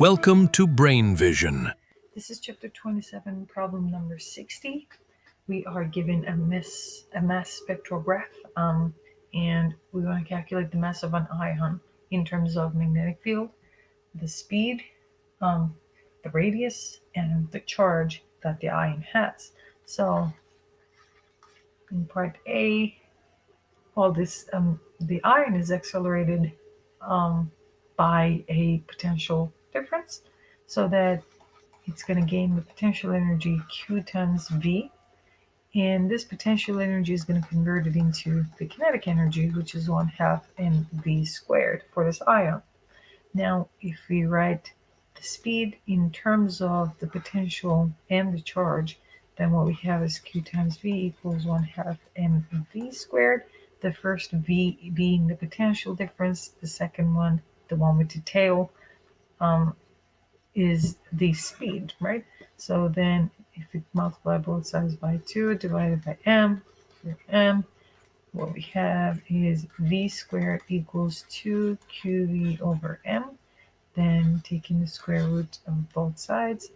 Welcome to Brain Vision. This is chapter 27, problem number 60. We are given a mass spectrograph, and we want to calculate the mass of an ion in terms of magnetic field, the speed, the radius, and the charge that the ion has. So in part A, the ion is accelerated by a potential difference, so that it's going to gain the potential energy Q times V, and this potential energy is going to convert it into the kinetic energy, which is 1/2 mv squared for this ion. Now, if we write the speed in terms of the potential and the charge, then what we have is Q times V equals 1/2 mv squared. The first V being the potential difference, the second one, the one with the tail, is the speed, right? So then if we multiply both sides by 2 divided by m, for m, what we have is v squared equals 2qv over m. Then taking the square root of both sides,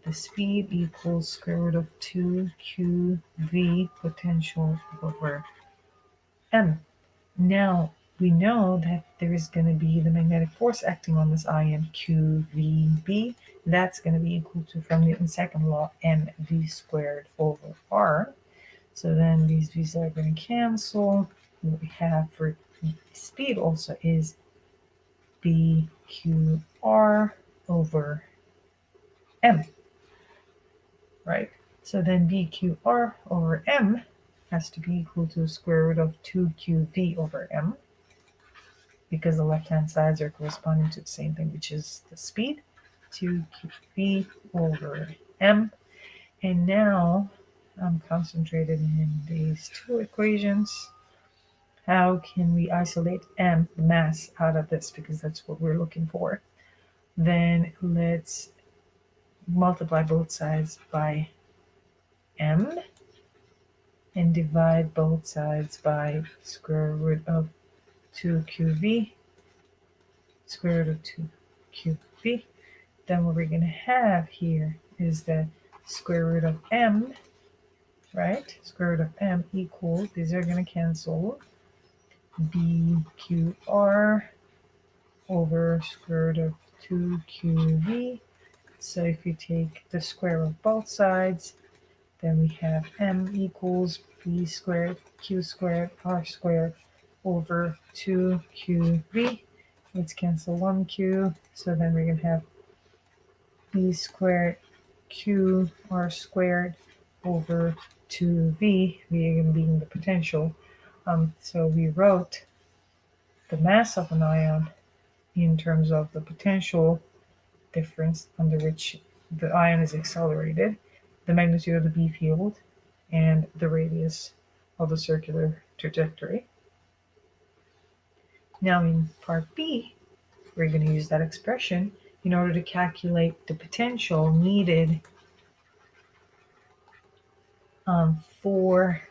the speed equals square root of 2qv potential over m. Now, we know that there is going to be the magnetic force acting on this ion, QVB. That's going to be equal to, from Newton's second law, mv squared over r. So then these v's are going to cancel. What we have for speed also is bqr over m, right? So then bqr over m has to be equal to the square root of 2qv over m, because the left-hand sides are corresponding to the same thing, which is the speed, 2qv over m. And now I'm concentrated in these two equations. How can we isolate m, the mass, out of this? Because that's what we're looking for. Then let's multiply both sides by m and divide both sides by square root of 2qv, square root of 2qv. Then what we're going to have here is the square root of m, right? Square root of m equals, these are going to cancel, bqr over square root of 2qv. So if you take the square of both sides, then we have m equals b squared, q squared, r squared over 2qv. Let's cancel 1q. So then we're going to have b squared q r squared over 2v, v again being the potential. So we wrote the mass of an ion in terms of the potential difference under which the ion is accelerated, the magnitude of the B field, and the radius of the circular trajectory. Now in part B, we're going to use that expression in order to calculate the potential needed for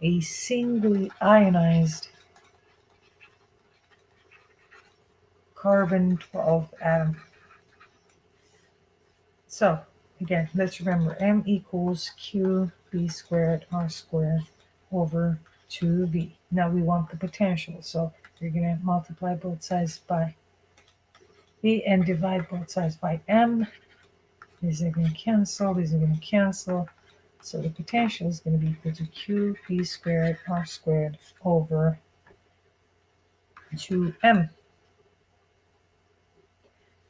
a singly ionized carbon-12 atom. So again, let's remember m equals q b squared r squared over 2v. Now we want the potential, so we're going to multiply both sides by v and divide both sides by m. These are going to cancel, these are going to cancel. So the potential is going to be equal to q b squared r squared over 2m.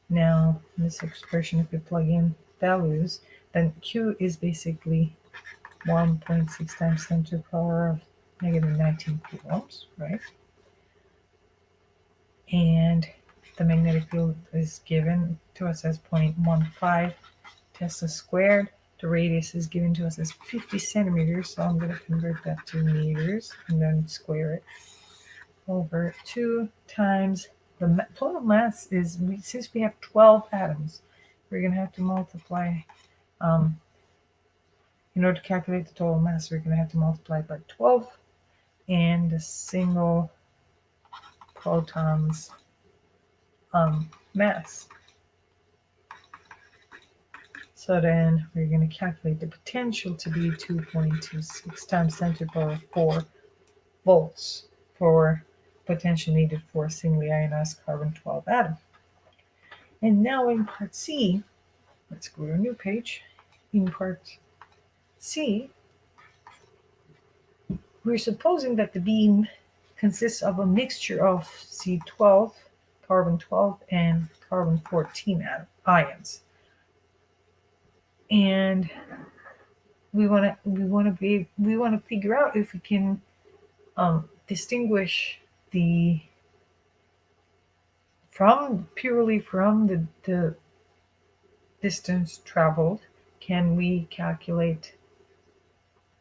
Now, in this expression, if we plug in values, then Q is basically 1.6 times 10 to the power of negative 19 coulombs, right? And the magnetic field is given to us as 0.15 Tesla squared. The radius is given to us as 50 centimeters, so I'm going to convert that to meters and then square it over 2 times the total mass is, since we have 12 atoms, we're going to have to multiply, in order to calculate the total mass, we're going to have to multiply by 12, and the single proton's mass. So then we're going to calculate the potential to be 2.26 times 10 to the power 4 volts for potential needed for a singly ionized carbon-12 atom. And now in part C, let's go to a new page. In part C, we're supposing that the beam consists of a mixture of C12, carbon-12, and carbon-14 ions. And we want to figure out if we can distinguish the purely from the distance traveled. Can we calculate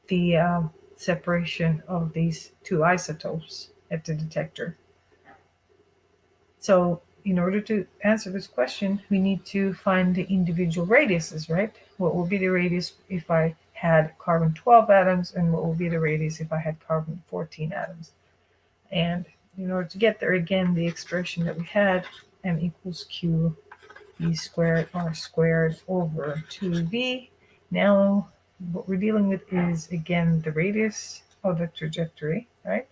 the separation of these two isotopes at the detector? So in order to answer this question, we need to find the individual radiuses, right? What will be the radius if I had carbon-12 atoms, and what will be the radius if I had carbon-14 atoms? And in order to get there, again, the expression that we had, m equals q v squared r squared over 2v. Now what we're dealing with is, again, the radius of the trajectory, right?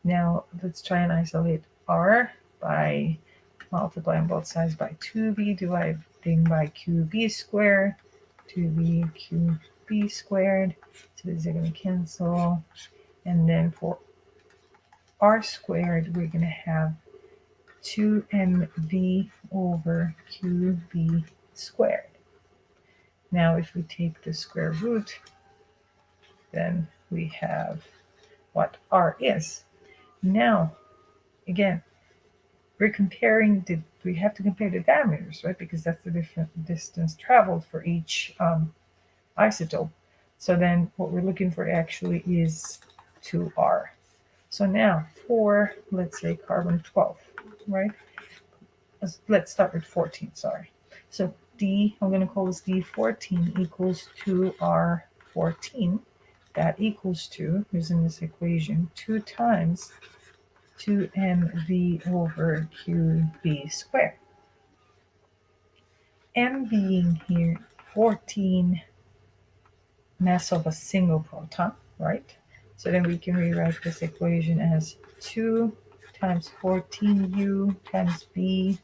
Now let's try and isolate r by multiplying both sides by 2b, dividing by qb squared, 2b qb squared. So these are going to cancel. And then for r squared, we're going to have 2mv over qb squared. Now if we take the square root, then we have what r is. Now, again, we have to compare the diameters, right? Because that's the different distance traveled for each isotope. So then what we're looking for actually is 2r. So now for, let's say, carbon-12, right? Let's start with 14, sorry. So D, I'm going to call this D14 equals 2R14. That equals to, using this equation, 2 times 2mv over qb squared. M being here 14 mass of a single proton, right? So then we can rewrite this equation as 2 times 14u times v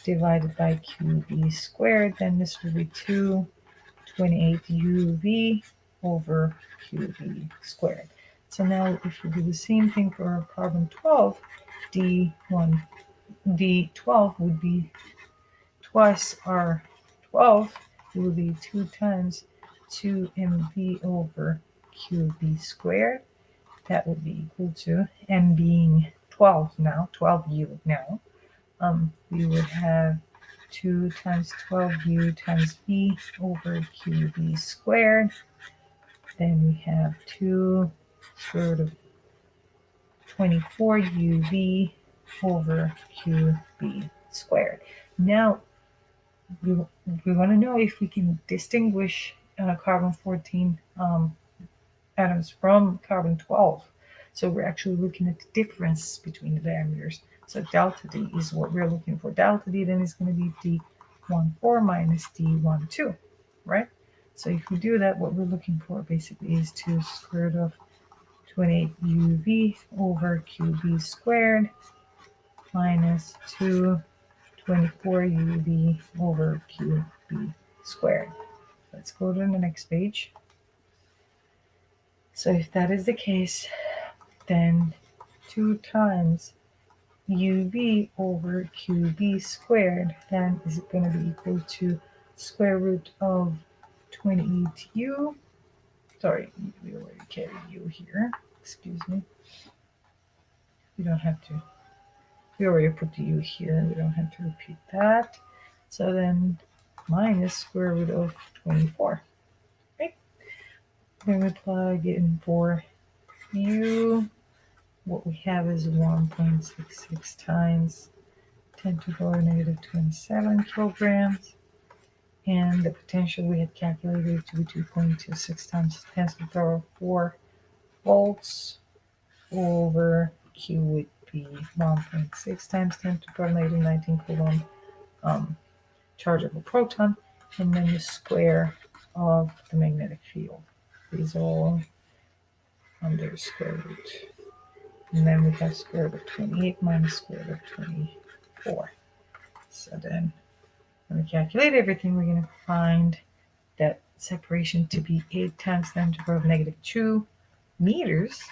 divided by qb squared. Then this will be 228uv over qb squared. So now if we do the same thing for carbon-12, D12 would be twice R12. It will be 2 times 2mv over qb squared. That would be equal to, m being 12 now, 12u now. We would have 2 times 12u times v over qb squared. Then we have 2 square root of 24uv over qb squared. Now, we want to know if we can distinguish carbon-14 atoms from carbon-12. So we're actually looking at the difference between the diameters. So delta D is what we're looking for. Delta D then is going to be D14 minus D12, right? So if we do that, what we're looking for basically is 2 square root of 28uv over qb squared minus 224uv over qb squared. Let's go to the next page. So if that is the case, then 2 times uv over qb squared, then is it going to be equal to square root of 28u? Sorry, we already carry u here. Excuse me. We don't have to. We already put the u here. We don't have to repeat that. So then minus square root of 24. Okay. Then we plug in for u. What we have is 1.66 times 10 to the power negative 27 kilograms. And the potential we had calculated to be 2.26 times 10 to the power 4 volts over Q would be 1.6 times 10 to the power negative 19 coulomb chargeable proton. and then the square of the magnetic field. These are all under square root. And then we have square root of 28 minus square root of 24. So then when we calculate everything, we're going to find that separation to be 8 times 10 to the power of negative 2 meters,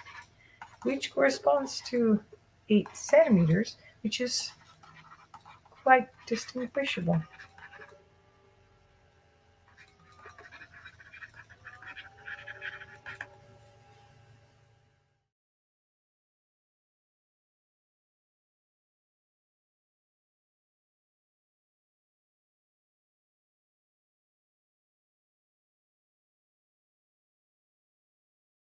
which corresponds to 8 centimeters, which is quite distinguishable.